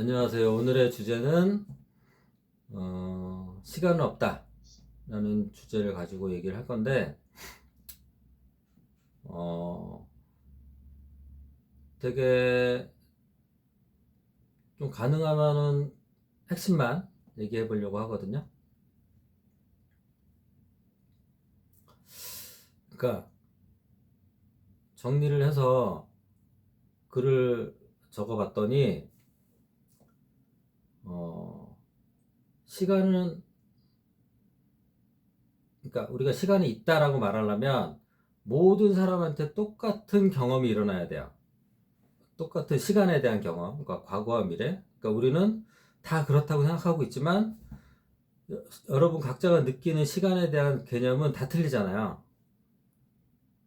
안녕하세요. 오늘의 주제는 시간은 없다 라는 주제를 가지고 얘기를 할 건데 어, 되게 좀 가능하면은 핵심만 얘기해 보려고 하거든요. 그러니까 정리를 해서 글을 적어 봤더니 어, 시간은, 그러니까 우리가 시간이 있다라고 말하려면 모든 사람한테 똑같은 경험이 일어나야 돼요. 똑같은 시간에 대한 경험, 그러니까 과거와 미래. 그러니까 우리는 다 그렇다고 생각하고 있지만 여러분 각자가 느끼는 시간에 대한 개념은 다 틀리잖아요.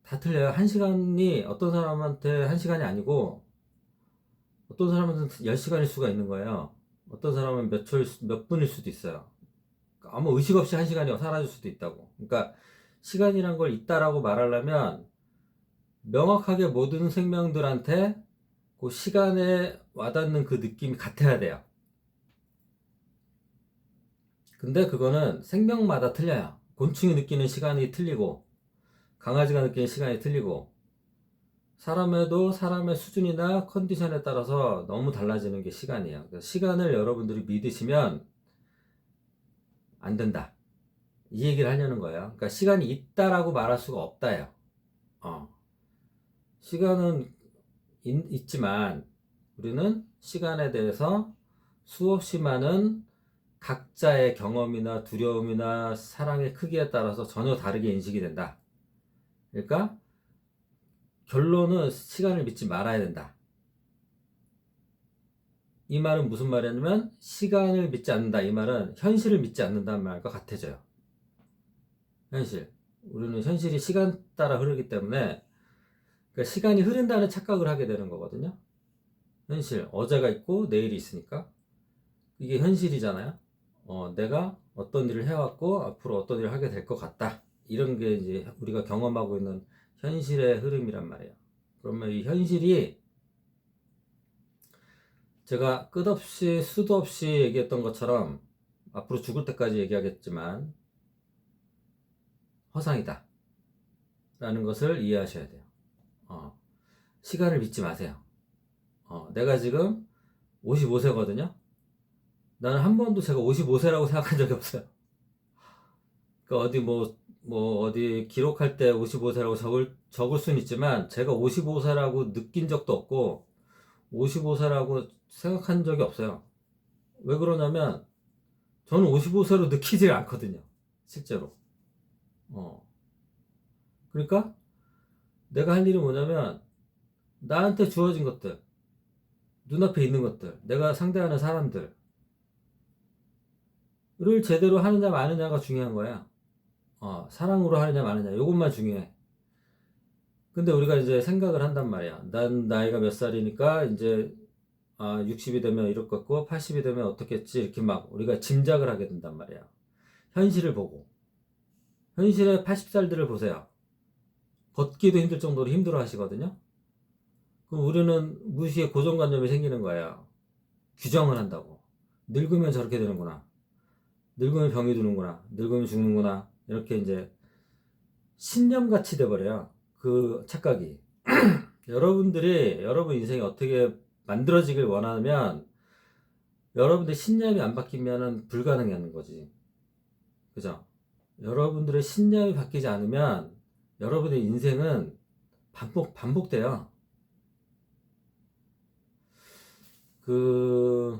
다 틀려요. 한 시간이 어떤 사람한테 한 시간이 아니고 어떤 사람한테는 10시간일 수가 있는 거예요. 어떤 사람은 몇 분일 수도 있어요. 그러니까 아무 의식 없이 한 시간이 사라질 수도 있다고. 그러니까 시간이란 걸 있다라고 말하려면 명확하게 모든 생명들한테 그 시간에 와닿는 그 느낌이 같아야 돼요. 근데 그거는 생명마다 틀려요. 곤충이 느끼는 시간이 틀리고 강아지가 느끼는 시간이 틀리고 사람에도 사람의 수준이나 컨디션에 따라서 너무 달라지는 게 시간이에요. 그래서 시간을 여러분들이 믿으시면 안 된다. 이 얘기를 하려는 거예요. 그러니까 시간이 있다라고 말할 수가 없다요. 어. 시간은 있지만 우리는 시간에 대해서 수없이 많은 각자의 경험이나 두려움이나 사랑의 크기에 따라서 전혀 다르게 인식이 된다. 그러니까 결론은 시간을 믿지 말아야 된다. 이 말은 무슨 말이냐면 시간을 믿지 않는다. 이 말은 현실을 믿지 않는다는 말과 같아져요. 현실. 우리는 현실이 시간 따라 흐르기 때문에 그러니까 시간이 흐른다는 착각을 하게 되는 거거든요. 현실. 어제가 있고 내일이 있으니까 이게 현실이잖아요. 내가 어떤 일을 해왔고 앞으로 어떤 일을 하게 될 것 같다. 이런 게 이제 우리가 경험하고 있는 현실의 흐름이란 말이에요. 그러면 이 현실이 제가 끝없이 수도 없이 얘기했던 것처럼 앞으로 죽을 때까지 얘기하겠지만 허상이다 라는 것을 이해하셔야 돼요. 시간을 믿지 마세요. 내가 지금 55세거든요. 나는 한 번도 제가 55세라고 생각한 적이 없어요. 그러니까 어디 어디 기록할 때 55세라고 적을 수는 있지만 제가 55세라고 느낀 적도 없고 55세라고 생각한 적이 없어요. 왜 그러냐면 저는 55세로 느끼질 않거든요. 실제로. 어. 그러니까 내가 할 일이 뭐냐면 나한테 주어진 것들, 눈앞에 있는 것들, 내가 상대하는 사람들을 제대로 하느냐 마느냐가 중요한 거야. 사랑으로 하느냐 마느냐 이것만 중요해. 근데 우리가 이제 생각을 한단 말이야. 난 나이가 몇 살이니까 이제 60이 되면 이럴 것 같고 80이 되면 어떻겠지 이렇게 막 우리가 짐작을 하게 된단 말이야. 현실을 보고 현실의 80살들을 보세요. 걷기도 힘들 정도로 힘들어 하시거든요. 그럼 우리는 무의식의 고정관념이 생기는 거예요. 규정을 한다고. 늙으면 저렇게 되는구나. 늙으면 병이 드는구나. 늙으면 죽는구나. 이렇게 이제 신념같이 돼버려요. 그 착각이. 여러분들이 여러분 인생이 어떻게 만들어지길 원하면 여러분들 신념이 안 바뀌면은 불가능한 거지. 그죠? 여러분들의 신념이 바뀌지 않으면 여러분의 인생은 반복돼요. 그,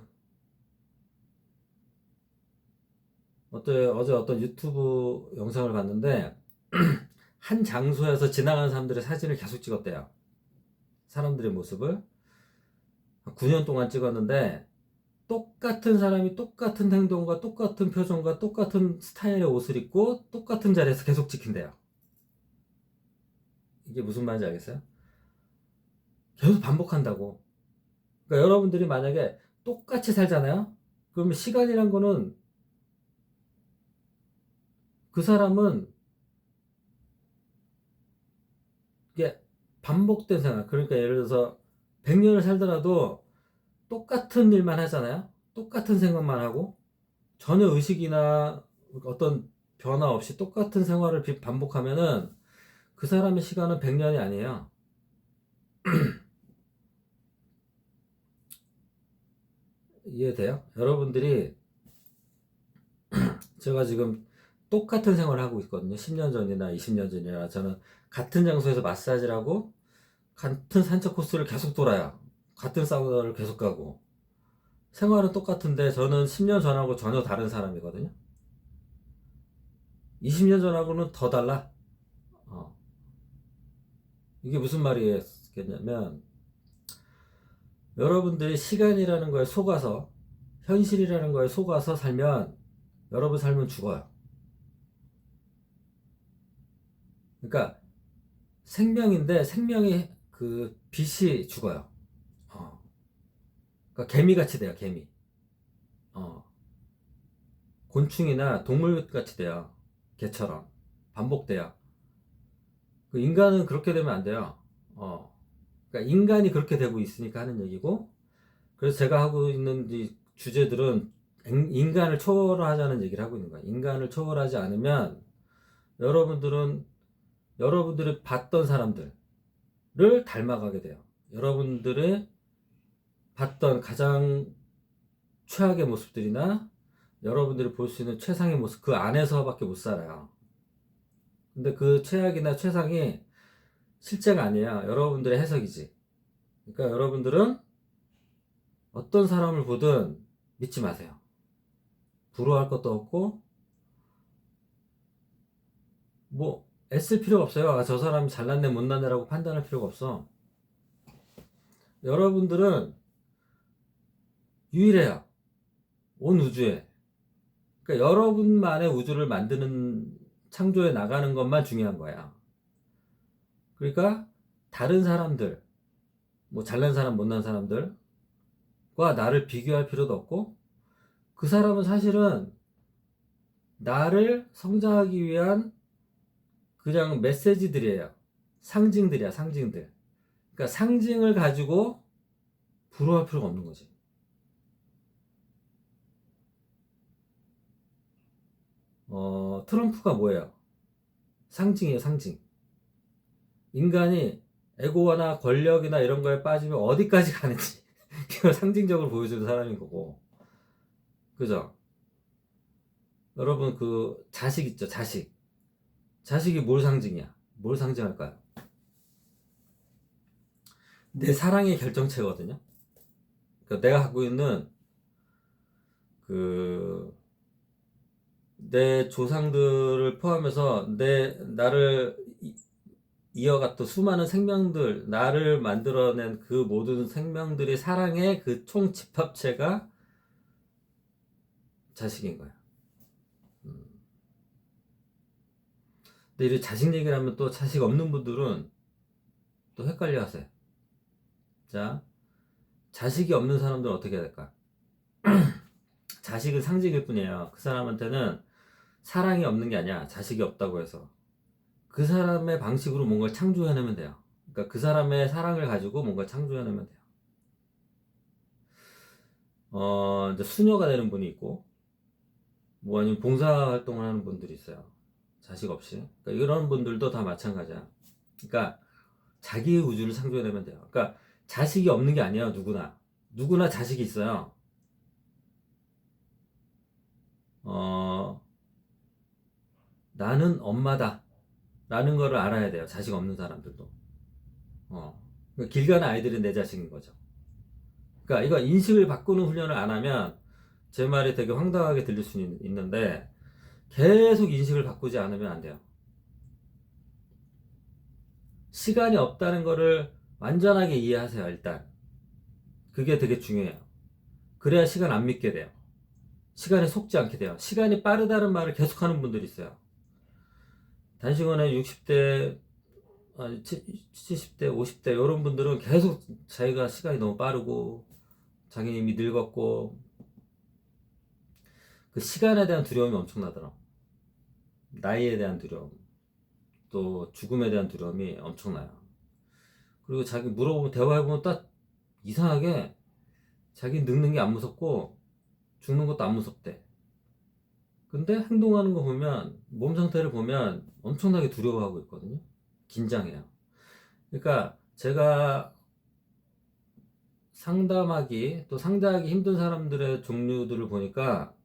어제 어떤 유튜브 영상을 봤는데, 한 장소에서 지나가는 사람들의 사진을 계속 찍었대요. 사람들의 모습을. 9년 동안 찍었는데, 똑같은 사람이 똑같은 행동과 똑같은 표정과 똑같은 스타일의 옷을 입고 똑같은 자리에서 계속 찍힌대요. 이게 무슨 말인지 알겠어요? 계속 반복한다고. 그러니까 여러분들이 만약에 똑같이 살잖아요? 그러면 시간이란 거는 그 사람은 이게 반복된 생활. 그러니까 예를 들어서 100년을 살더라도 똑같은 일만 하잖아요. 똑같은 생각만 하고 전혀 의식이나 어떤 변화 없이 똑같은 생활을 반복하면은 그 사람의 시간은 100년이 아니에요. 이해돼요? 여러분들이 제가 지금 똑같은 생활을 하고 있거든요. 10년 전이나 20년 전이나 저는 같은 장소에서 마사지를 하고 같은 산책 코스를 계속 돌아요. 같은 사우나를 계속 가고 생활은 똑같은데 저는 10년 전하고 전혀 다른 사람이거든요. 20년 전하고는 더 달라. 어. 이게 무슨 말이겠냐면 여러분들이 시간이라는 거에 속아서 현실이라는 거에 속아서 살면 여러분 삶은 죽어요. 그러니까 생명인데 생명의 그 빛이 죽어요. 어. 그러니까 개미같이 돼요. 개미. 어. 곤충이나 동물같이 돼요. 개처럼 반복돼요. 그 인간은 그렇게 되면 안 돼요. 어. 그러니까 인간이 그렇게 되고 있으니까 하는 얘기고, 그래서 제가 하고 있는 이 주제들은 인간을 초월하자는 얘기를 하고 있는 거예요. 인간을 초월하지 않으면 여러분들은 여러분들이 봤던 사람들을 닮아가게 돼요. 여러분들의 봤던 가장 최악의 모습들이나 여러분들이 볼 수 있는 최상의 모습, 그 안에서밖에 못 살아요. 근데 그 최악이나 최상이 실제가 아니야. 여러분들의 해석이지. 그러니까 여러분들은 어떤 사람을 보든 믿지 마세요. 부러워할 것도 없고, 뭐, 애쓸 필요가 없어요. 아, 저 사람이 잘났네, 못났네라고 판단할 필요가 없어. 여러분들은 유일해요. 온 우주에. 그러니까 여러분만의 우주를 만드는, 창조해 나가는 것만 중요한 거야. 그러니까 다른 사람들, 뭐 잘난 사람, 못난 사람들과 나를 비교할 필요도 없고, 그 사람은 사실은 나를 성장하기 위한 그냥 메시지들이에요. 상징들이야, 상징들. 그러니까 상징을 가지고 부러워할 필요가 없는 거지. 트럼프가 뭐예요? 상징이에요, 상징. 인간이 에고나 권력이나 이런 거에 빠지면 어디까지 가는지 이걸 상징적으로 보여주는 사람인 거고. 그죠? 여러분 그 자식 있죠, 자식. 자식이 뭘 상징이야? 뭘 상징할까요? 내 사랑의 결정체거든요. 그러니까 내가 갖고 있는 그 내 조상들을 포함해서 나를 이어갔던 수많은 생명들, 나를 만들어낸 그 모든 생명들이 사랑의 그 총 집합체가 자식인 거야. 근데 이 자식 얘기를 하면 또 자식 없는 분들은 또 헷갈려 하세요. 자, 자식이 없는 사람들은 어떻게 해야 될까? 자식은 상징일 뿐이에요. 그 사람한테는 사랑이 없는 게 아니야. 자식이 없다고 해서. 그 사람의 방식으로 뭔가를 창조해내면 돼요. 그러니까 그 사람의 사랑을 가지고 뭔가 창조해내면 돼요. 이제 수녀가 되는 분이 있고, 뭐 아니면 봉사활동을 하는 분들이 있어요. 자식 없이. 그러니까 이런 분들도 다 마찬가지야. 그러니까 자기의 우주를 창조해내면 돼요. 그러니까 자식이 없는 게 아니에요. 누구나 자식이 있어요. 어, 나는 엄마다 라는 거를 알아야 돼요. 자식 없는 사람들도. 그러니까 길 가는 아이들은 내 자식인 거죠. 그러니까 이거 인식을 바꾸는 훈련을 안 하면 제 말이 되게 황당하게 들릴 수 있는데 계속 인식을 바꾸지 않으면 안 돼요. 시간이 없다는 거를 완전하게 이해하세요. 일단 그게 되게 중요해요. 그래야 시간 안 믿게 돼요. 시간에 속지 않게 돼요. 시간이 빠르다는 말을 계속하는 분들이 있어요. 단시간에 60대, 70대, 50대 이런 분들은 계속 자기가 시간이 너무 빠르고 자기 이미 늙었고 그 시간에 대한 두려움이 엄청나더라. 나이에 대한 두려움, 또 죽음에 대한 두려움이 엄청나요. 그리고 자기 물어보면 대화해보면 딱 이상하게 자기 늙는 게 안 무섭고 죽는 것도 안 무섭대. 근데 행동하는 거 보면, 몸 상태를 보면 엄청나게 두려워하고 있거든요. 긴장해요. 그러니까 제가 상담하기 또 상대하기 힘든 사람들의 종류들을 보니까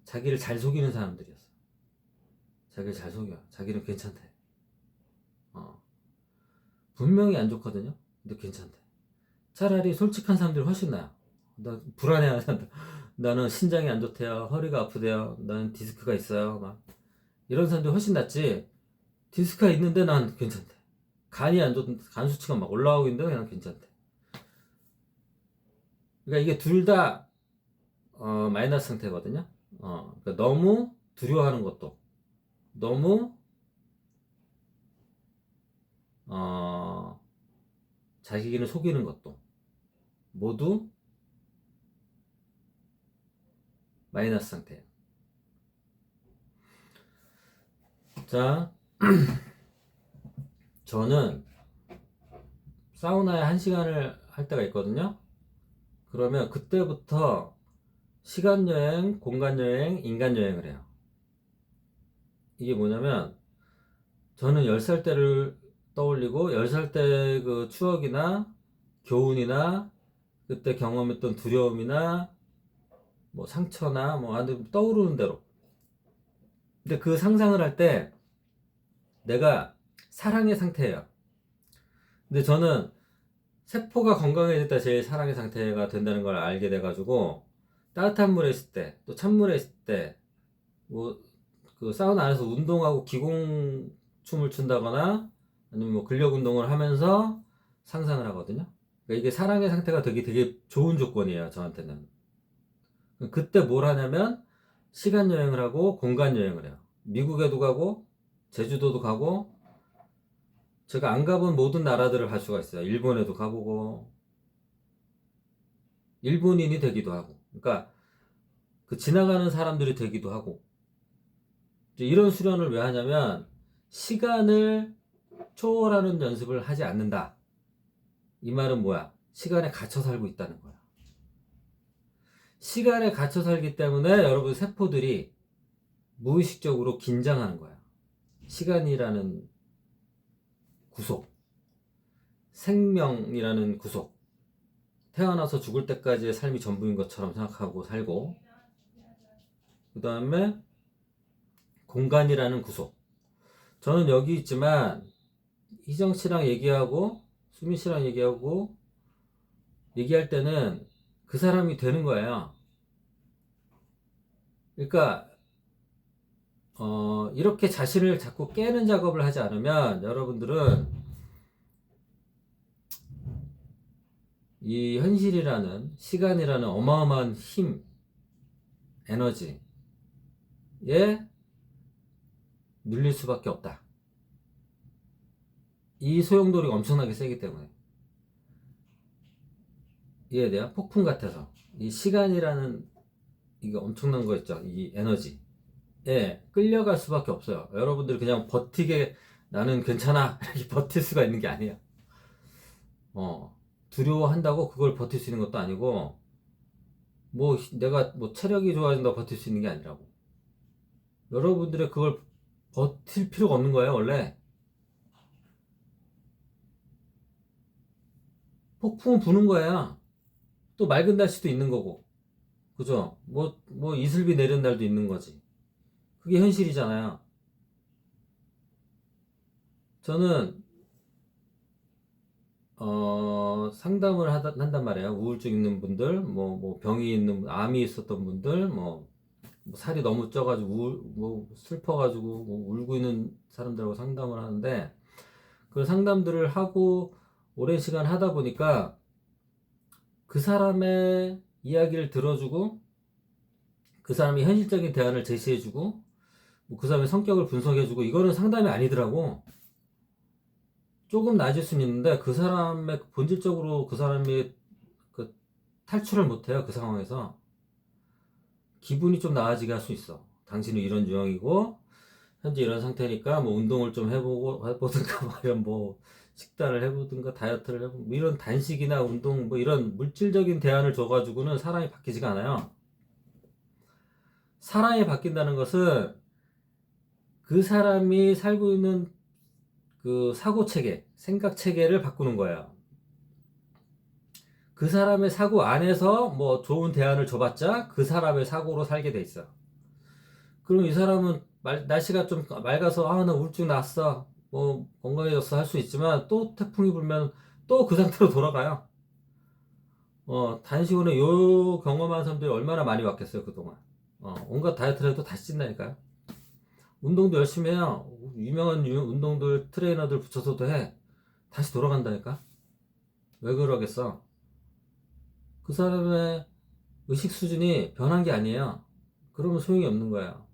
자기를 잘 속이는 사람들이었어. 자기를 잘 속여. 자기는 괜찮대. 어. 분명히 안 좋거든요. 근데 괜찮대. 차라리 솔직한 사람들이 훨씬 나아. 나 불안해한다. 나는 신장이 안 좋대요. 허리가 아프대요. 나는 디스크가 있어요. 막 이런 사람들이 훨씬 낫지. 디스크가 있는데 난 괜찮대. 간이 안 좋, 간 수치가 막 올라가고 있는데 그냥 괜찮대. 그러니까 이게 둘 다 마이너스 상태거든요. 그러니까 너무 두려워하는 것도, 너무 어, 자기를 속이는 것도 모두 마이너스 상태예요. 자, 저는 사우나에 1시간을 할 때가 있거든요. 그러면 그때부터 시간여행, 공간여행, 인간여행을 해요. 이게 뭐냐면 저는 10살 때를 떠올리고 10살 때 그 추억이나 교훈이나 그때 경험했던 두려움이나 뭐 상처나 뭐 떠오르는 대로. 근데 그 상상을 할 때 내가 사랑의 상태예요. 근데 저는 세포가 건강해질 때 제일 사랑의 상태가 된다는 걸 알게 돼가지고 따뜻한 물에 있을 때, 또 찬물에 있을 때, 뭐 그 사우나 안에서 운동하고 기공춤을 춘다거나 아니면 뭐 근력 운동을 하면서 상상을 하거든요. 그러니까 이게 사랑의 상태가 되게 좋은 조건이에요, 저한테는. 그때 뭘 하냐면 시간 여행을 하고 공간 여행을 해요. 미국에도 가고 제주도도 가고 제가 안 가본 모든 나라들을 갈 수가 있어요. 일본에도 가보고 일본인이 되기도 하고, 그러니까 그 지나가는 사람들이 되기도 하고. 이제 이런 수련을 왜 하냐면 시간을 초월하는 연습을 하지 않는다. 이 말은 뭐야? 시간에 갇혀 살고 있다는 거야. 시간에 갇혀 살기 때문에 여러분 세포들이 무의식적으로 긴장하는 거야. 시간이라는 구속, 생명이라는 구속, 태어나서 죽을 때까지의 삶이 전부인 것처럼 생각하고 살고, 그 다음에 공간이라는 구속. 저는 여기 있지만 희정 씨랑 얘기하고 수민 씨랑 얘기하고 얘기할 때는 그 사람이 되는 거예요. 그러니까 이렇게 자신을 자꾸 깨는 작업을 하지 않으면 여러분들은 이 현실이라는 시간이라는 어마어마한 힘, 에너지에 눌릴 수밖에 없다. 이 소용돌이가 엄청나게 세기 때문에. 이해돼요? 폭풍 같아서. 이 시간이라는 이게 엄청난 거 있죠. 이 에너지에 끌려갈 수밖에 없어요. 여러분들이 그냥 버티게 나는 괜찮아 이렇게 버틸 수가 있는 게 아니야. 두려워한다고 그걸 버틸 수 있는 것도 아니고 뭐 내가 뭐 체력이 좋아진다고 버틸 수 있는 게 아니라고. 여러분들의 그걸 버틸 필요가 없는 거예요. 원래 폭풍은 부는 거야. 또 맑은 날씨도 있는 거고, 그죠? 뭐 이슬비 내리는 날도 있는 거지. 그게 현실이잖아요. 저는 상담을 한단 말이에요. 우울증 있는 분들, 뭐 병이 있는, 암이 있었던 분들, 뭐 살이 너무 쪄가지고, 뭐 슬퍼가지고, 뭐 울고 있는 사람들하고 상담을 하는데, 그 상담들을 하고, 오랜 시간 하다 보니까, 그 사람의 이야기를 들어주고, 그 사람이 현실적인 대안을 제시해주고, 뭐그 사람의 성격을 분석해주고, 이거는 상담이 아니더라고. 조금 나아질 수는 있는데 그 사람의 본질적으로 그 사람이 그 탈출을 못해요. 그 상황에서 기분이 좀 나아지게 할 수 있어. 당신은 이런 유형이고 현재 이런 상태니까 뭐 운동을 좀 해보든가 뭐 이런 뭐 식단을 해보든가 다이어트를 해보든가 뭐 이런 단식이나 운동 뭐 이런 물질적인 대안을 줘가지고는 사람이 바뀌지가 않아요. 사람이 바뀐다는 것은 그 사람이 살고 있는 그 사고 체계, 생각 체계를 바꾸는 거예요. 그 사람의 사고 안에서 뭐 좋은 대안을 줘봤자 그 사람의 사고로 살게 돼 있어. 그럼 이 사람은 날씨가 좀 맑아서 아 나 우울증 났어 뭐 건강해졌어 할 수 있지만 또 태풍이 불면 또 그 상태로 돌아가요. 단식으로 요 경험한 사람들이 얼마나 많이 왔겠어요 그동안. 온갖 다이어트를 해도 다시 찐다니까요. 운동도 열심히 해요. 유명한 운동들 트레이너들 붙여서도 해. 다시 돌아간다니까. 왜 그러겠어? 그 사람의 의식 수준이 변한 게 아니에요. 그러면 소용이 없는 거예요.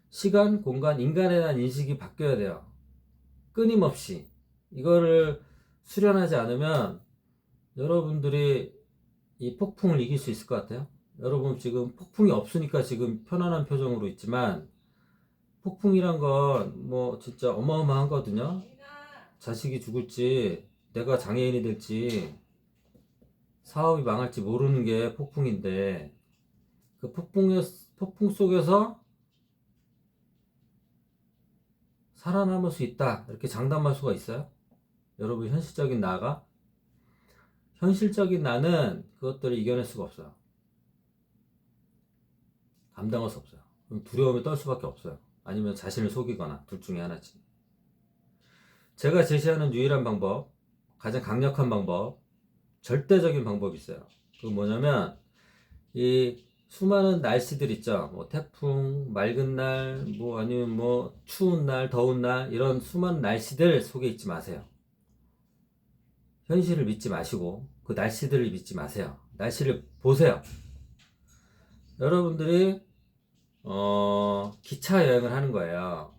시간, 공간, 인간에 대한 인식이 바뀌어야 돼요. 끊임없이. 이거를 수련하지 않으면 여러분들이 이 폭풍을 이길 수 있을 것 같아요. 여러분 지금 폭풍이 없으니까 지금 편안한 표정으로 있지만 폭풍이란 건 뭐 진짜 어마어마한 거거든요. 자식이 죽을지 내가 장애인이 될지 사업이 망할지 모르는 게 폭풍인데 그 폭풍 속에서 살아남을 수 있다 이렇게 장담할 수가 있어요? 여러분 현실적인 나가? 현실적인 나는 그것들을 이겨낼 수가 없어요. 감당할 수 없어요. 그럼 두려움에 떨 수밖에 없어요. 아니면 자신을 속이거나 둘 중에 하나지. 제가 제시하는 유일한 방법, 가장 강력한 방법, 절대적인 방법이 있어요. 그건 뭐냐면 이 수많은 날씨들 있죠. 뭐 태풍, 맑은 날, 뭐 아니면 뭐 추운 날, 더운 날 이런 수많은 날씨들 속에 있지 마세요. 현실을 믿지 마시고 그 날씨들을 믿지 마세요. 날씨를 보세요. 여러분들이 기차 여행을 하는 거예요.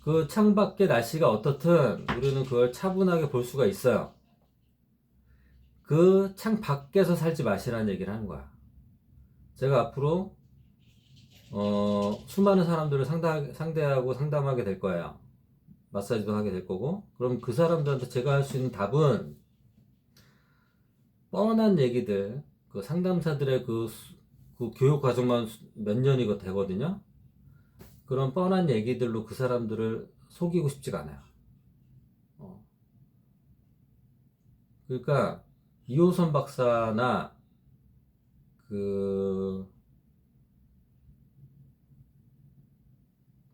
그 창밖의 날씨가 어떻든 우리는 그걸 차분하게 볼 수가 있어요. 그 창 밖에서 살지 마시라는 얘기를 하는 거야. 제가 앞으로 수많은 사람들을 상대하고 상담하게 될 거예요. 마사지도 하게 될 거고. 그럼 그 사람들한테 제가 할 수 있는 답은 뻔한 얘기들, 그 상담사들의 그 교육 과정만 몇 년이고 되거든요. 그런 뻔한 얘기들로 그 사람들을 속이고 싶지가 않아요. 그러니까 이호선 박사나 그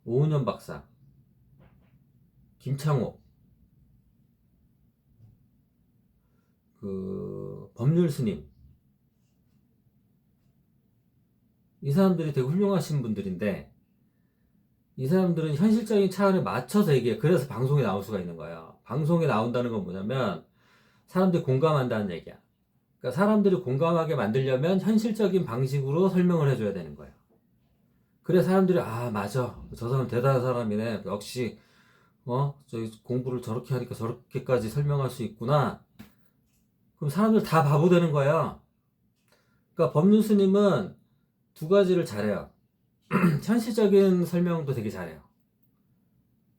오은영 박사, 김창호, 그 법률 스님, 이 사람들이 되게 훌륭하신 분들인데 이 사람들은 현실적인 차원에 맞춰서 얘기해. 그래서 방송에 나올 수가 있는 거예요. 방송에 나온다는 건 뭐냐면 사람들이 공감한다는 얘기야. 그러니까 사람들이 공감하게 만들려면 현실적인 방식으로 설명을 해줘야 되는 거예요. 그래 사람들이 아 맞아 저 사람 대단한 사람이네 역시 저 공부를 저렇게 하니까 저렇게까지 설명할 수 있구나. 그럼 사람들 다 바보 되는 거야. 그러니까 법륜 스님은 두 가지를 잘해요. 현실적인 설명도 되게 잘해요.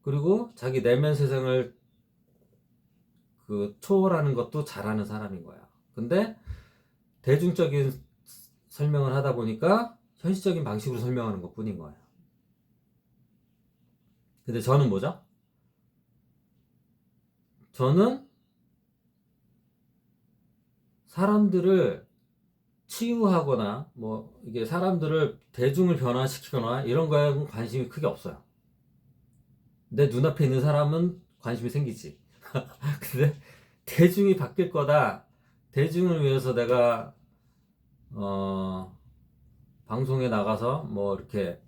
그리고 자기 내면 세상을 그 초월하는 것도 잘하는 사람인 거야. 근데 대중적인 설명을 하다 보니까 현실적인 방식으로 설명하는 것 뿐인 거예요. 근데 저는 뭐죠? 저는 사람들을 치유하거나 뭐 이게 사람들을 대중을 변화시키거나 이런 거에 관심이 크게 없어요. 내 눈앞에 있는 사람은 관심이 생기지. 근데 대중이 바뀔 거다. 대중을 위해서 내가 방송에 나가서 뭐 이렇게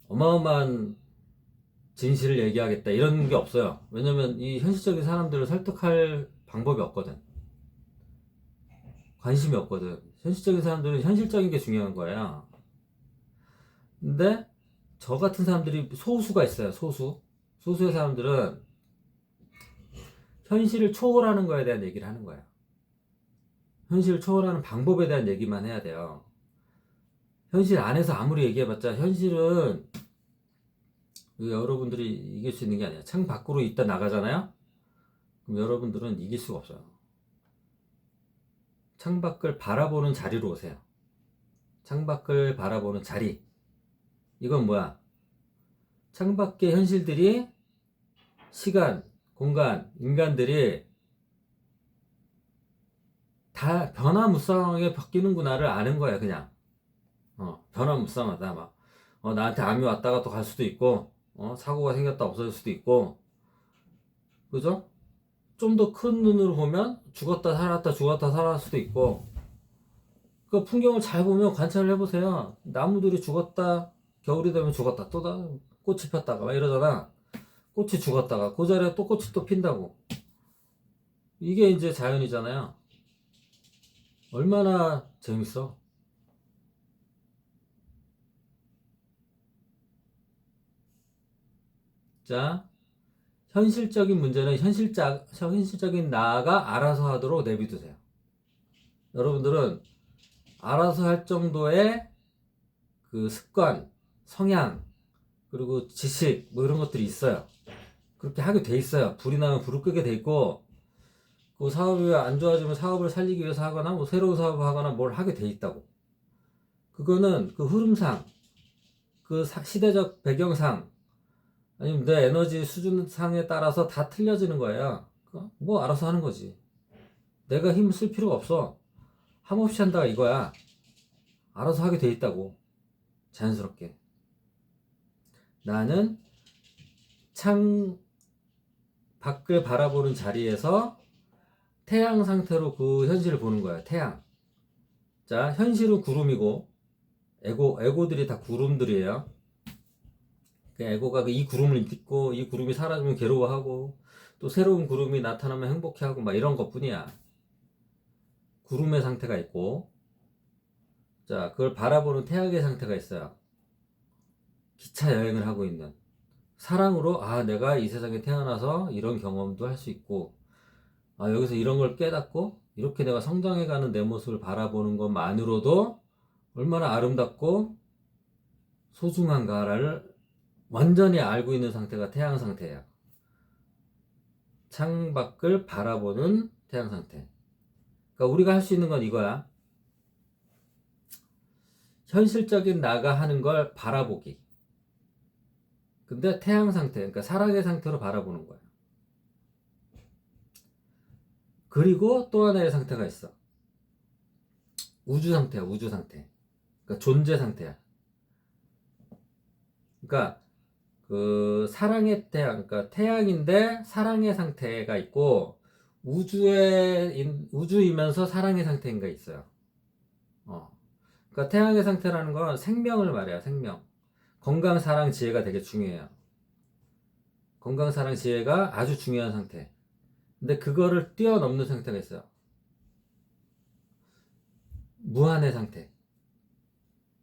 어마어마한 진실을 얘기하겠다 이런 게 없어요. 왜냐면 이 현실적인 사람들을 설득할 방법이 없거든. 관심이 없거든. 현실적인 사람들은 현실적인 게 중요한 거야. 근데 저 같은 사람들이 소수가 있어요. 소수의 사람들은 현실을 초월하는 거에 대한 얘기를 하는 거야. 현실을 초월하는 방법에 대한 얘기만 해야 돼요. 현실 안에서 아무리 얘기해봤자 현실은 여러분들이 이길 수 있는 게 아니야. 창 밖으로 있다 나가잖아요. 그럼 여러분들은 이길 수가 없어요. 창밖을 바라보는 자리로 오세요. 창밖을 바라보는 자리. 이건 뭐야? 창밖의 현실들이 시간, 공간, 인간들이 다 변화무쌍하게 바뀌는구나를 아는 거야, 그냥. 변화무쌍하다, 막. 나한테 암이 왔다가 또 갈 수도 있고, 사고가 생겼다 없어질 수도 있고, 그죠? 좀 더 큰 눈으로 보면 죽었다 살았다 죽었다 살았을 수도 있고, 그 풍경을 잘 보면 관찰을 해보세요. 나무들이 죽었다, 겨울이 되면 죽었다, 꽃이 폈다가 막 이러잖아. 꽃이 죽었다가 그 자리에 또 꽃이 또 핀다고. 이게 이제 자연이잖아요. 얼마나 재밌어. 자, 현실적인 문제는 현실적인 나가 알아서 하도록 내비두세요. 여러분들은 알아서 할 정도의 그 습관, 성향, 그리고 지식, 뭐 이런 것들이 있어요. 그렇게 하게 돼 있어요. 불이 나면 불을 끄게 돼 있고, 그 사업이 안 좋아지면 사업을 살리기 위해서 하거나, 뭐 새로운 사업을 하거나 뭘 하게 돼 있다고. 그거는 그 흐름상, 그 시대적 배경상, 아니면 내 에너지 수준상에 따라서 다 틀려지는 거예요. 뭐 알아서 하는 거지. 내가 힘 쓸 필요가 없어. 함없이 한다 이거야. 알아서 하게 돼 있다고. 자연스럽게. 나는 창 밖을 바라보는 자리에서 태양 상태로 그 현실을 보는 거야. 태양. 자, 현실은 구름이고, 에고들이 다 구름들이에요. 그 에고가 이 구름을 딛고, 이 구름이 사라지면 괴로워하고, 또 새로운 구름이 나타나면 행복해하고, 막 이런 것 뿐이야. 구름의 상태가 있고, 자, 그걸 바라보는 태양의 상태가 있어요. 기차 여행을 하고 있는. 사랑으로, 내가 이 세상에 태어나서 이런 경험도 할 수 있고, 여기서 이런 걸 깨닫고, 이렇게 내가 성장해가는 내 모습을 바라보는 것만으로도 얼마나 아름답고 소중한가를 완전히 알고 있는 상태가 태양 상태예요. 창밖을 바라보는 태양 상태. 그러니까 우리가 할 수 있는 건 이거야. 현실적인 나가 하는 걸 바라보기. 근데 태양 상태, 그러니까 사랑의 상태로 바라보는 거야. 그리고 또 하나의 상태가 있어. 우주 상태야, 우주 상태. 그러니까 존재 상태야. 그러니까 그 사랑의 태양, 그러니까 태양인데 사랑의 상태가 있고 우주이면서 사랑의 상태인가 있어요. 그러니까 태양의 상태라는 건 생명을 말해요. 생명. 건강, 사랑, 지혜가 되게 중요해요. 건강, 사랑, 지혜가 아주 중요한 상태. 근데 그거를 뛰어넘는 상태가 있어요. 무한의 상태.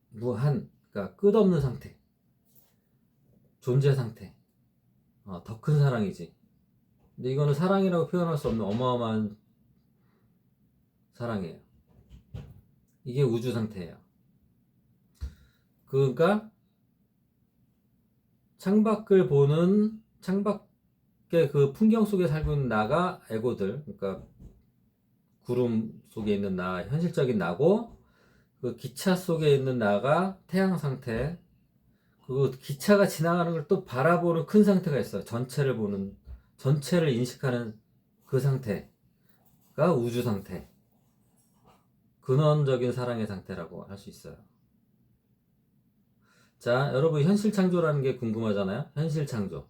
무한, 그러니까 끝없는 상태. 존재 상태. 더 큰 사랑이지. 근데 이거는 사랑이라고 표현할 수 없는 어마어마한 사랑이에요. 이게 우주 상태예요. 그러니까 창밖을 보는, 창밖의 그 풍경 속에 살고 있는 나가 에고들, 그러니까 구름 속에 있는 나, 현실적인 나고, 그 기차 속에 있는 나가 태양 상태, 그 기차가 지나가는 걸 또 바라보는 큰 상태가 있어요. 전체를 인식하는 그 상태가 우주 상태. 근원적인 사랑의 상태라고 할 수 있어요. 자, 여러분 현실 창조라는 게 궁금하잖아요. 현실 창조.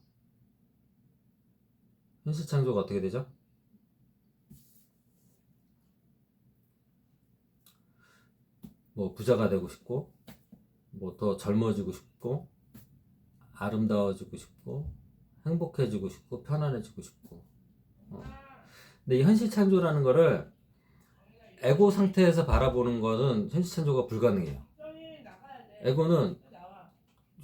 현실 창조가 어떻게 되죠? 뭐 부자가 되고 싶고, 뭐 더 젊어지고 싶고, 아름다워지고 싶고, 행복해지고 싶고, 편안해지고 싶고. 근데 이 현실 창조라는 거를 에고 상태에서 바라보는 거는 현실 창조가 불가능해요. 에고는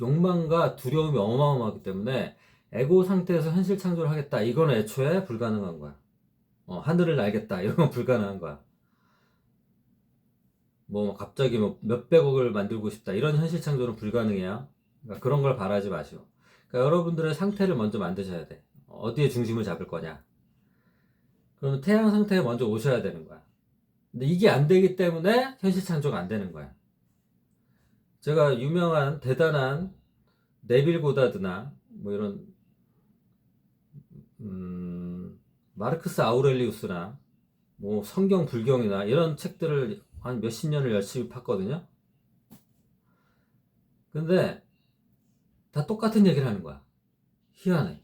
욕망과 두려움이 어마어마하기 때문에 에고 상태에서 현실 창조를 하겠다. 이거는 애초에 불가능한 거야. 하늘을 날겠다. 이런 건 불가능한 거야. 뭐 갑자기 뭐 몇백억을 만들고 싶다. 이런 현실 창조는 불가능해요. 그러니까 그런 걸 바라지 마시고. 그러니까 여러분들의 상태를 먼저 만드셔야 돼. 어디에 중심을 잡을 거냐. 그러면 태양 상태에 먼저 오셔야 되는 거야. 근데 이게 안 되기 때문에 현실 창조가 안 되는 거야. 제가 유명한 대단한 네빌 고다드나 뭐 이런 마르크스 아우렐리우스나 뭐 성경 불경이나 이런 책들을 한 몇십 년을 열심히 팠거든요. 근데 다 똑같은 얘기를 하는 거야. 희한해.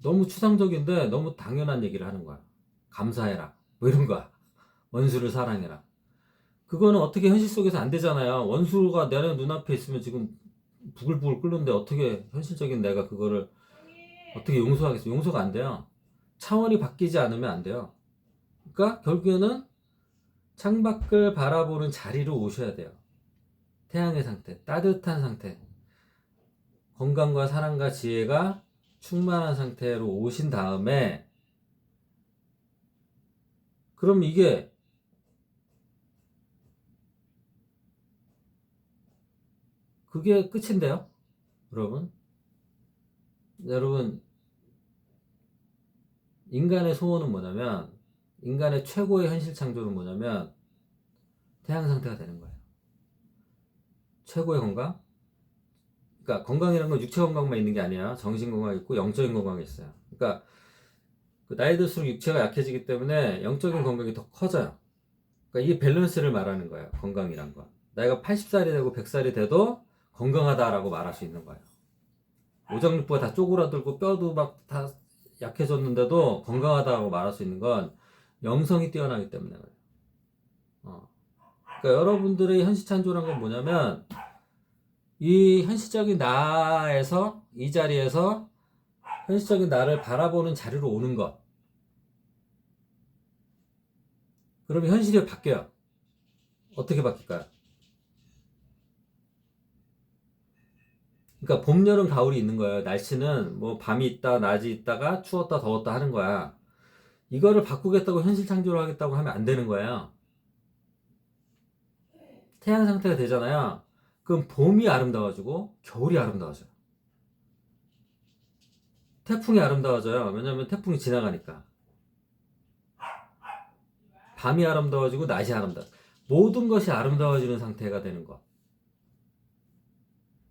너무 추상적인데 너무 당연한 얘기를 하는 거야. 감사해라. 뭐 이런 거야. 원수를 사랑해라. 그거는 어떻게 현실 속에서 안 되잖아요. 원수가 내 눈앞에 있으면 지금 부글부글 끓는데 어떻게 현실적인 내가 그거를 어떻게 용서하겠어? 용서가 안 돼요. 차원이 바뀌지 않으면 안 돼요. 그러니까 결국에는 창밖을 바라보는 자리로 오셔야 돼요. 태양의 상태, 따뜻한 상태, 건강과 사랑과 지혜가 충만한 상태로 오신 다음에 그럼 이게 그게 끝인데요, 여러분. 여러분, 인간의 소원은 뭐냐면 인간의 최고의 현실 창조는 뭐냐면 태양 상태가 되는 거예요. 최고의 건강. 그러니까 건강이라는 건 육체 건강만 있는 게 아니야. 정신 건강이 있고 영적인 건강이 있어요. 그러니까 그 나이 들수록 육체가 약해지기 때문에 영적인 건강이 더 커져요. 그러니까 이 밸런스를 말하는 거예요. 건강이란 건. 내가 80살이 되고 100살이 돼도 건강하다라고 말할 수 있는 거예요. 오장육부가 다 쪼그라들고 뼈도 막 다 약해졌는데도 건강하다고 말할 수 있는 건 영성이 뛰어나기 때문에 그래요. 그러니까 여러분들의 현실창조란 건 뭐냐면 이 현실적인 나에서 이 자리에서 현실적인 나를 바라보는 자리로 오는 것. 그러면 현실이 바뀌어요. 어떻게 바뀔까요? 그러니까 봄, 여름, 가을이 있는 거예요. 날씨는 뭐 밤이 있다, 낮이 있다가 추웠다, 더웠다 하는 거야. 이거를 바꾸겠다고 현실 창조를 하겠다고 하면 안 되는 거예요. 태양 상태가 되잖아요. 그럼 봄이 아름다워지고 겨울이 아름다워져요. 태풍이 아름다워져요. 왜냐면 태풍이 지나가니까. 밤이 아름다워지고 낮이 아름다워. 모든 것이 아름다워지는 상태가 되는 거.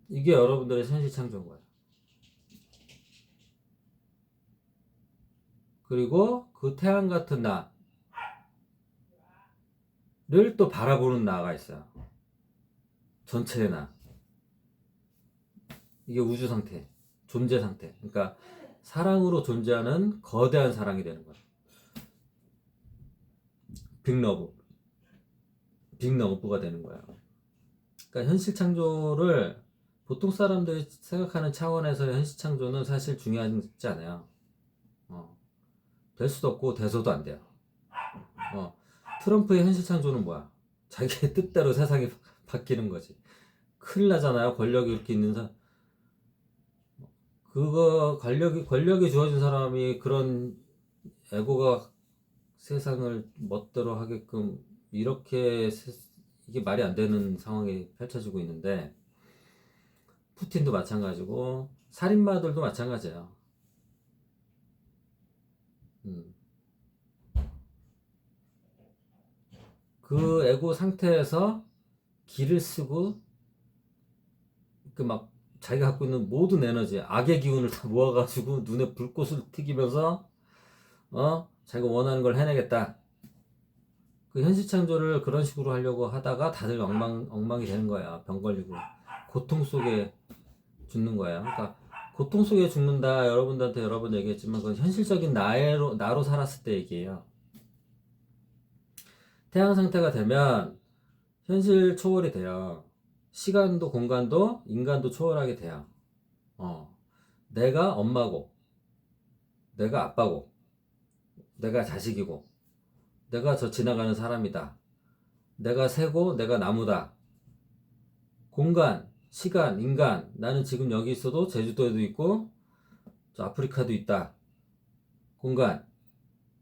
이게 여러분들의 현실 창조인 거예요. 그리고 그 태양 같은 나를 또 바라보는 나가 있어요. 전체의 나. 이게 우주 상태, 존재 상태. 그러니까 사랑으로 존재하는 거대한 사랑이 되는 거예요. 빅러브, 빅러브가 되는 거예요. 그러니까 현실 창조를 보통 사람들이 생각하는 차원에서의 현실 창조는 사실 중요하지 않아요. 될 수도 없고 돼서도 안 돼요. 트럼프의 현실 창조는 뭐야? 자기의 뜻대로 세상이 바뀌는 거지. 큰일 나잖아요. 권력이 이렇게 있는 사람. 그거 권력이 주어진 사람이 그런 에고가 세상을 멋대로 하게끔 이렇게 이게 말이 안 되는 상황이 펼쳐지고 있는데 푸틴도 마찬가지고 살인마들도 마찬가지예요. 음. 그 에고 상태에서 기를 쓰고 그 막 자기가 갖고 있는 모든 에너지, 악의 기운을 다 모아가지고 눈에 불꽃을 튀기면서 자기가 원하는 걸 해내겠다. 그 현실 창조를 그런 식으로 하려고 하다가 다들 엉망이 되는 거야. 병 걸리고 고통 속에 죽는 거야. 그러니까 고통 속에 죽는다. 여러분들한테 여러 번 얘기했지만 그건 현실적인 나로 살았을 때 얘기예요. 태양 상태가 되면 현실 초월이 돼요. 시간도 공간도 인간도 초월하게 돼요. 내가 엄마고, 내가 아빠고, 내가 자식이고, 내가 저 지나가는 사람이다. 내가 새고, 내가 나무다. 공간, 시간, 인간. 나는 지금 여기 있어도 제주도에도 있고, 저 아프리카도 있다. 공간.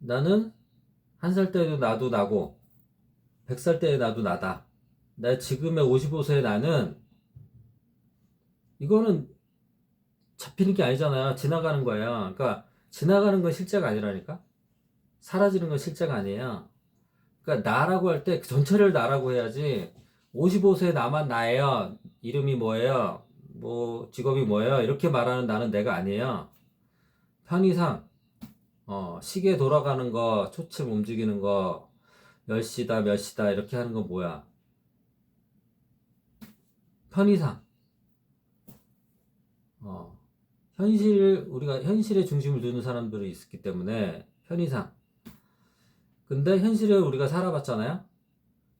나는 1살 때도 나도 나고, 100살 때의 나도 나다. 나 지금의 55세의 나는, 이거는 잡히는 게 아니잖아요. 지나가는 거예요. 그러니까, 지나가는 건 실제가 아니라니까? 사라지는 건 실제가 아니에요. 그러니까 나라고 할 때 전체를 나라고 해야지 55세 나만 나예요. 이름이 뭐예요? 뭐 직업이 뭐예요? 이렇게 말하는 나는 내가 아니에요. 편의상 시계 돌아가는 거, 초침 움직이는 거, 몇 시다 몇 시다 이렇게 하는 건 뭐야? 편의상. 어, 우리가 현실에 중심을 두는 사람들이 있기 때문에 편의상. 근데 현실에 우리가 살아봤잖아요?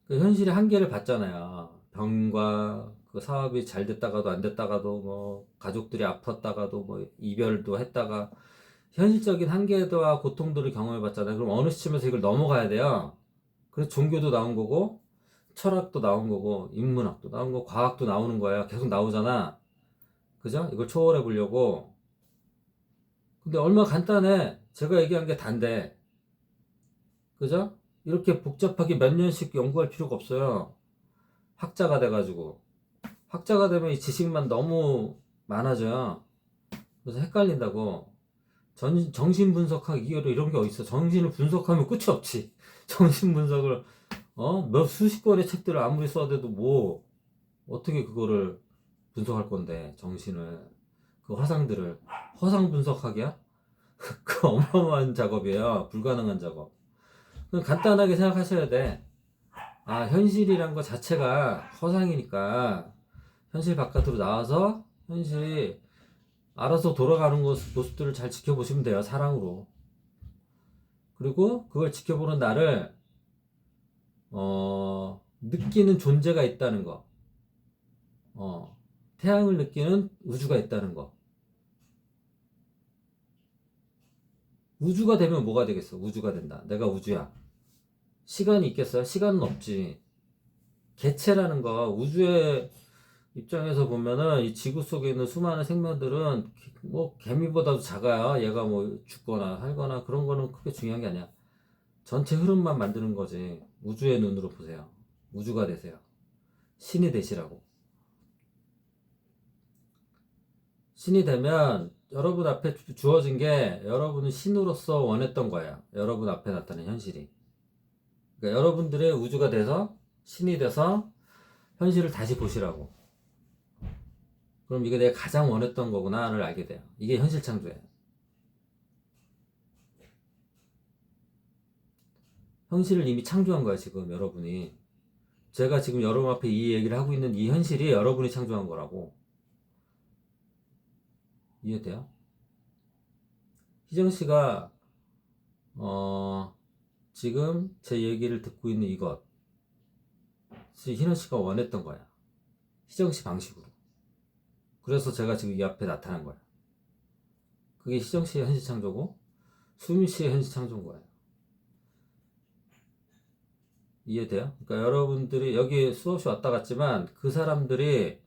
그 현실의 한계를 봤잖아요. 병과 그 사업이 잘 됐다가도 안 됐다가도 뭐 가족들이 아팠다가도 뭐 이별도 했다가 현실적인 한계와 고통들을 경험해 봤잖아요. 그럼 어느 시점에서 이걸 넘어가야 돼요. 그래서 종교도 나온 거고 철학도 나온 거고 인문학도 나온 거고 과학도 나오는 거예요. 계속 나오잖아. 그죠? 이걸 초월해 보려고. 근데 얼마나 간단해. 제가 얘기한 게 단데. 그죠? 이렇게 복잡하게 몇 년씩 연구할 필요가 없어요. 학자가 돼가지고. 학자가 되면 이 지식만 너무 많아져요. 그래서 헷갈린다고. 정신분석학 이런 게 어딨어. 정신을 분석하면 끝이 없지. 정신분석을 몇 수십 권의 책들을 아무리 써도 뭐 어떻게 그거를 분석할 건데 정신을 그 화상들을 허상 분석학이야? 그 어마어마한 작업이에요. 불가능한 작업. 그럼 간단하게 생각하셔야 돼. 아, 현실이란 것 자체가 허상이니까 현실 바깥으로 나와서 현실이 알아서 돌아가는 모습들을 잘 지켜보시면 돼요. 사랑으로. 그리고 그걸 지켜보는 나를 느끼는 존재가 있다는 거. 태양을 느끼는 우주가 있다는 거. 우주가 되면 뭐가 되겠어? 우주가 된다. 내가 우주야. 시간이 있겠어요? 시간은 없지. 개체라는 거, 우주의 입장에서 보면은 이 지구 속에 있는 수많은 생명들은 뭐 개미보다도 작아요. 얘가 뭐 죽거나 살거나 그런 거는 크게 중요한 게 아니야. 전체 흐름만 만드는 거지. 우주의 눈으로 보세요. 우주가 되세요. 신이 되시라고. 신이 되면 여러분 앞에 주어진 게 여러분은 신으로서 원했던 거예요. 여러분 앞에 나타난 현실이. 그러니까 여러분들의 우주가 돼서 신이 돼서 현실을 다시 보시라고. 그럼 이게 내가 가장 원했던 거구나를 알게 돼요. 이게 현실 창조예요. 현실을 이미 창조한 거야, 지금 여러분이. 제가 지금 여러분 앞에 이 얘기를 하고 있는 이 현실이 여러분이 창조한 거라고. 이해돼요? 희정 씨가 지금 제 얘기를 듣고 있는 이것, 희정 씨가 원했던 거야. 희정 씨 방식으로. 그래서 제가 지금 이 앞에 나타난 거야. 그게 희정 씨의 현실 창조고, 수미 씨의 현실 창조인 거예요. 이해돼요? 그러니까 여러분들이 여기 수없이 왔다 갔지만 그 사람들이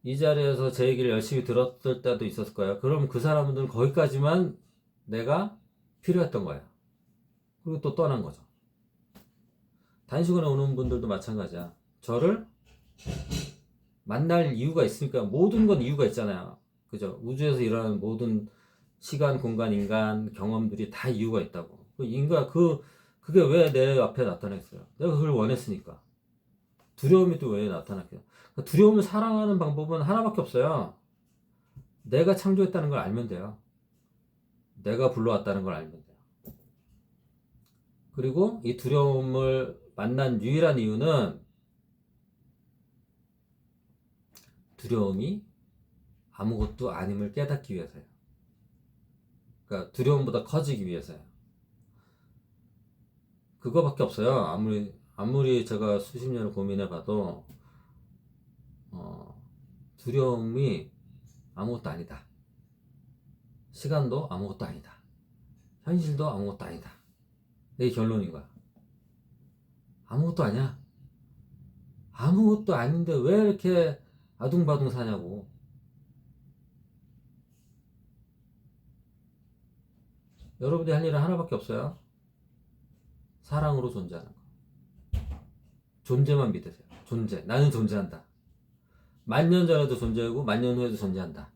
이 자리에서 제 얘기를 열심히 들었을 때도 있었을 거예요. 그럼 그 사람들은 거기까지만 내가 필요했던 거예요. 그리고 또 떠난 거죠. 단식원에 오는 분들도 마찬가지야. 저를 만날 이유가 있으니까 모든 건 이유가 있잖아요. 그죠? 우주에서 일어나는 모든 시간, 공간, 인간, 경험들이 다 이유가 있다고. 그게 왜 내 앞에 나타났어요? 내가 그걸 원했으니까. 두려움이 또 왜 나타났겠어요? 두려움을 사랑하는 방법은 하나밖에 없어요. 내가 창조했다는 걸 알면 돼요. 내가 불러왔다는 걸 알면 돼요. 그리고 이 두려움을 만난 유일한 이유는 두려움이 아무것도 아님을 깨닫기 위해서예요. 그러니까 두려움보다 커지기 위해서예요. 그거밖에 없어요. 아무리 제가 수십 년을 고민해봐도 두려움이 아무것도 아니다. 시간도 아무것도 아니다. 현실도 아무것도 아니다. 이게 결론인 거야. 아무것도 아니야. 아무것도 아닌데 왜 이렇게 아둥바둥 사냐고. 여러분이 할 일은 하나밖에 없어요. 사랑으로 존재하는 거. 존재만 믿으세요. 존재. 나는 존재한다. 1000년 전에도 존재하고 1000년 후에도 존재한다.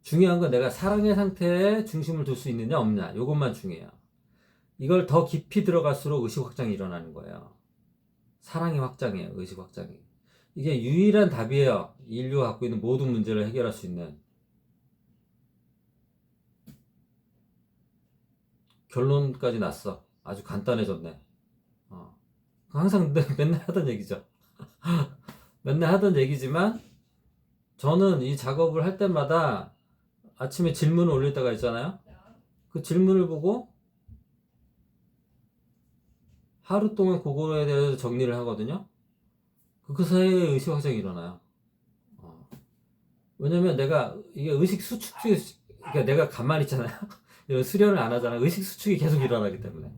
중요한 건 내가 사랑의 상태에 중심을 둘 수 있느냐 없냐. 이것만 중요해요. 이걸 더 깊이 들어갈수록 의식 확장이 일어나는 거예요. 사랑의 확장이에요. 의식 확장이. 이게 유일한 답이에요. 인류가 갖고 있는 모든 문제를 해결할 수 있는. 결론까지 났어. 아주 간단해졌네. 항상 맨날 하던 얘기죠. 맨날 하던 얘기지만 저는 이 작업을 할 때마다 아침에 질문을 올릴 때가 있잖아요. 그 질문을 보고 하루 동안 그거에 대해서 정리를 하거든요. 그 사이에 의식 확장이 일어나요. 왜냐면 내가 이게 의식 수축이, 그러니까 내가 가만히 있잖아요. 수련을 안 하잖아. 의식 수축이 계속 일어나기 때문에.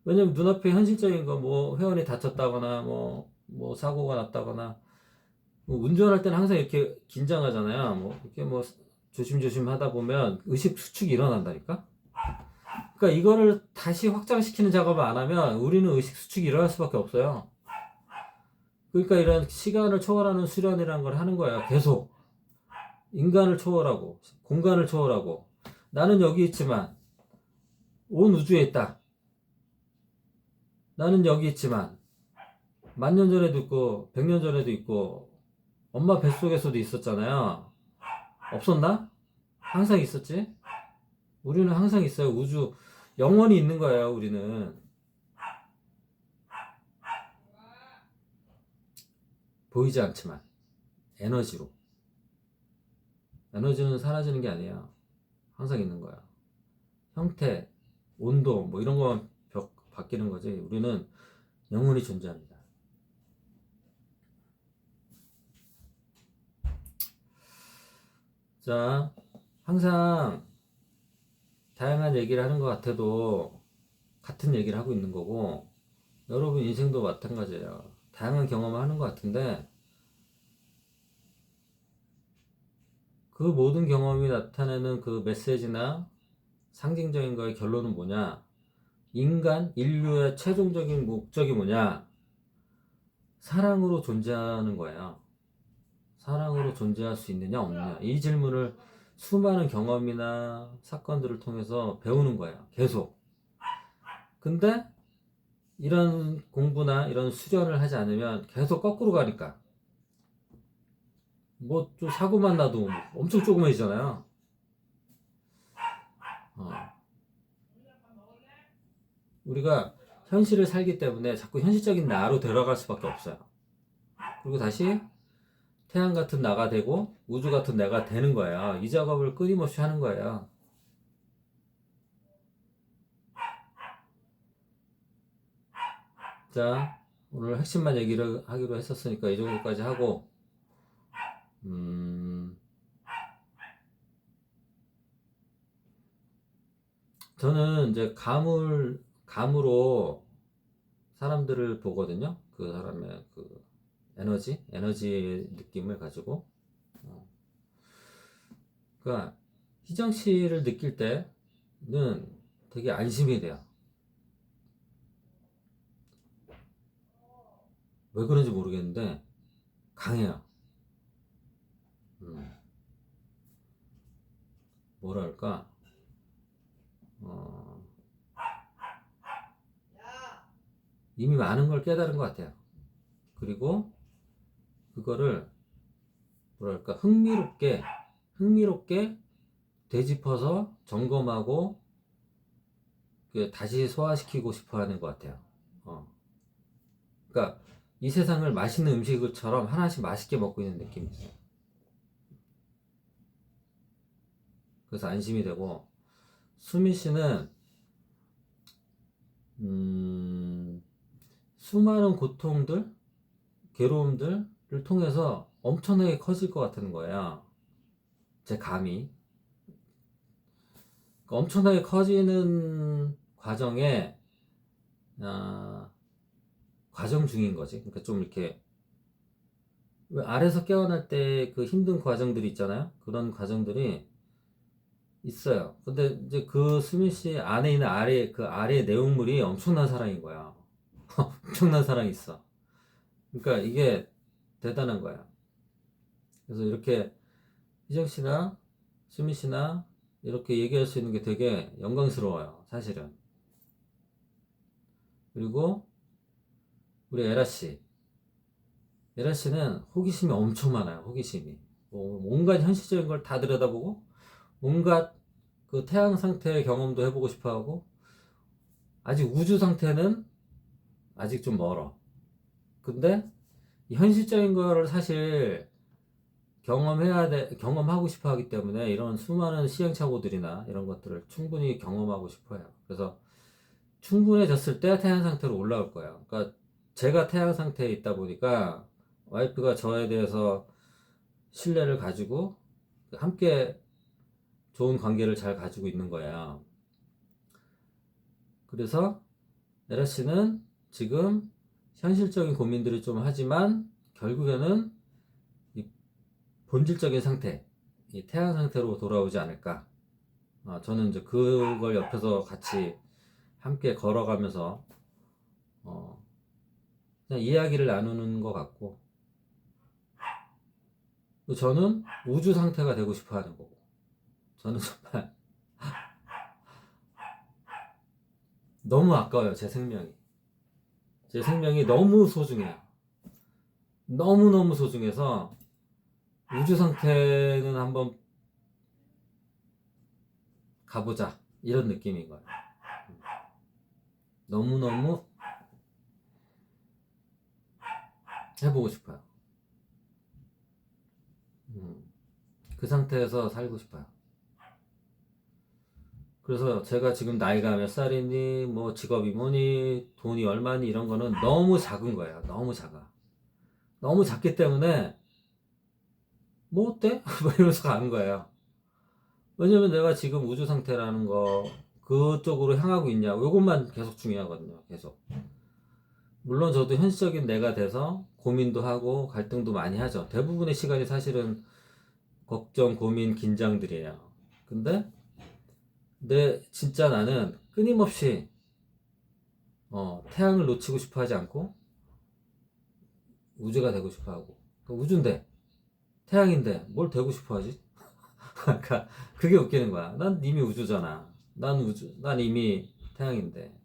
왜냐면 눈앞에 현실적인 거, 뭐 회원이 다쳤다거나, 뭐 사고가 났다거나, 뭐 운전할 때는 항상 이렇게 긴장하잖아요. 뭐 이렇게 뭐 조심조심 하다 보면 의식 수축이 일어난다니까. 그러니까 이거를 다시 확장시키는 작업을 안 하면 우리는 의식 수축이 일어날 수밖에 없어요. 그러니까 이런 시간을 초월하는 수련이라는 걸 하는 거야. 계속 인간을 초월하고 공간을 초월하고 나는 여기 있지만 온 우주에 있다. 나는 여기 있지만 만년 전에도 있고 100년 전에도 있고 엄마 뱃속에서도 있었잖아요. 없었나? 항상 있었지? 우리는 항상 있어요. 우주 영원히 있는 거예요. 우리는 보이지 않지만 에너지로. 에너지는 사라지는 게 아니야. 항상 있는 거야. 형태, 온도 뭐 이런 거만 바뀌는 거지. 우리는 영원히 존재합니다. 자, 항상 다양한 얘기를 하는 것 같아도 같은 얘기를 하고 있는 거고, 여러분 인생도 마찬가지예요. 다양한 경험을 하는 것 같은데 그 모든 경험이 나타내는 그 메시지나 상징적인 거의 결론은 뭐냐? 인류의 최종적인 목적이 뭐냐? 사랑으로 존재하는 거예요. 사랑으로 존재할 수 있느냐 없느냐 이 질문을 수많은 경험이나 사건들을 통해서 배우는 거예요. 계속. 근데 이런 공부나 이런 수련을 하지 않으면 계속 거꾸로 가니까 뭐 좀 사고만 나도 엄청 조그매지잖아요. 어. 우리가 현실을 살기 때문에 자꾸 현실적인 나로 들어갈 수밖에 없어요. 그리고 다시 태양 같은 나가 되고 우주 같은 내가 되는 거예요. 이 작업을 끊임없이 하는 거예요. 자, 오늘 핵심만 얘기를 하기로 했었으니까 이 정도까지 하고, 저는 이제 감으로 사람들을 보거든요. 그 사람의 그 에너지의 느낌을 가지고. 그러니까 희정 씨를 느낄 때는 되게 안심이 돼요. 왜 그런지 모르겠는데 강해요. 음, 뭐랄까, 어, 이미 많은 걸 깨달은 것 같아요. 그리고 그거를 뭐랄까 흥미롭게 되짚어서 점검하고 다시 소화시키고 싶어 하는 것 같아요. 그러니까 이 세상을 맛있는 음식처럼 하나씩 맛있게 먹고 있는 느낌이 있어요. 그래서 안심이 되고, 수미 씨는 수많은 고통들, 괴로움들을 통해서 엄청나게 커질 것 같은 거예요. 제 감이. 그러니까 엄청나게 커지는 과정에 과정 중인 거지. 그러니까 좀 이렇게 왜 아래서 깨어날 때 그 힘든 과정들이 있잖아요. 그런 과정들이 있어요. 근데 이제 그 수민 씨 안에 있는 그 아래의 내용물이 엄청난 사랑인 거야. 엄청난 사랑이 있어. 그러니까 이게 대단한 거야. 그래서 이렇게 희정 씨나 수민 씨나 이렇게 얘기할 수 있는 게 되게 영광스러워요. 사실은. 그리고 우리 에라 씨는 호기심이 엄청 많아요. 호기심이. 온갖 현실적인 걸 다 들여다보고, 온갖 그 태양 상태의 경험도 해보고 싶어 하고, 아직 우주 상태는 아직 좀 멀어. 근데 이 현실적인 거를 사실 경험하고 싶어 하기 때문에 이런 수많은 시행착오들이나 이런 것들을 충분히 경험하고 싶어 해요. 그래서 충분해졌을 때 태양 상태로 올라올 거예요. 그러니까 제가 태양 상태에 있다 보니까 와이프가 저에 대해서 신뢰를 가지고 함께 좋은 관계를 잘 가지고 있는 거예요. 그래서 에라 씨는 지금 현실적인 고민들을 좀 하지만 결국에는 이 본질적인 상태, 이 태양 상태로 돌아오지 않을까. 저는 이제 그걸 옆에서 같이 함께 걸어가면서 그냥 이야기를 나누는 것 같고, 저는 우주 상태가 되고 싶어 하는 거고, 저는 정말 너무 아까워요. 제 생명이. 제 생명이 너무 소중해요. 너무너무 소중해서 우주 상태는 한번 가보자. 이런 느낌인 거예요. 너무너무 해보고 싶어요. 그 상태에서 살고 싶어요. 그래서 제가 지금 나이가 몇 살이니, 뭐 직업이 뭐니, 돈이 얼마니 이런 거는 너무 작은 거예요. 너무 작아. 너무 작기 때문에 뭐 어때? 뭐 이러면서 가는 거예요. 왜냐면 내가 지금 우주 상태라는 거 그쪽으로 향하고 있냐고 이것만 계속 중요하거든요. 계속. 물론 저도 현실적인 내가 돼서 고민도 하고 갈등도 많이 하죠. 대부분의 시간이 사실은 걱정, 고민, 긴장들이에요. 근데 진짜 나는 끊임없이 태양을 놓치고 싶어 하지 않고 우주가 되고 싶어 하고, 우주인데 태양인데 뭘 되고 싶어 하지? 그러니까 그게 웃기는 거야. 난 이미 우주잖아. 난 이미 태양인데.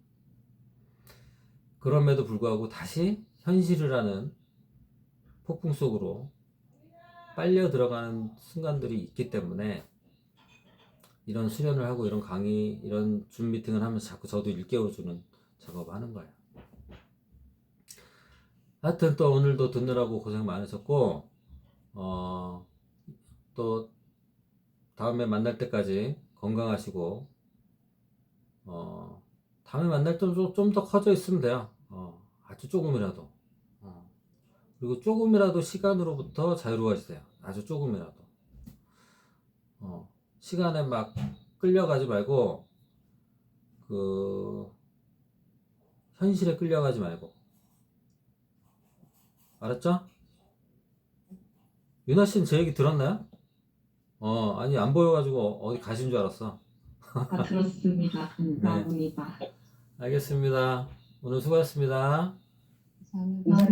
그럼에도 불구하고 다시 현실이라는 폭풍 속으로 빨려 들어가는 순간들이 있기 때문에 이런 수련을 하고 이런 강의, 이런 줌 미팅을 하면서 자꾸 저도 일깨워주는 작업을 하는 거예요. 하여튼 또 오늘도 듣느라고 고생 많으셨고, 또 다음에 만날 때까지 건강하시고, 다음에 만날 때 좀 더 커져 있으면 돼요. 아주 조금이라도. 그리고 조금이라도 시간으로부터 자유로워지세요. 아주 조금이라도. 시간에 막 끌려가지 말고, 현실에 끌려가지 말고. 알았죠? 유나 씨는 제 얘기 들었나요? 아니, 안 보여가지고 어디 가신 줄 알았어. 들었습니다. 네. 감사합니다. 알겠습니다. 오늘 수고하셨습니다. 감사합니다.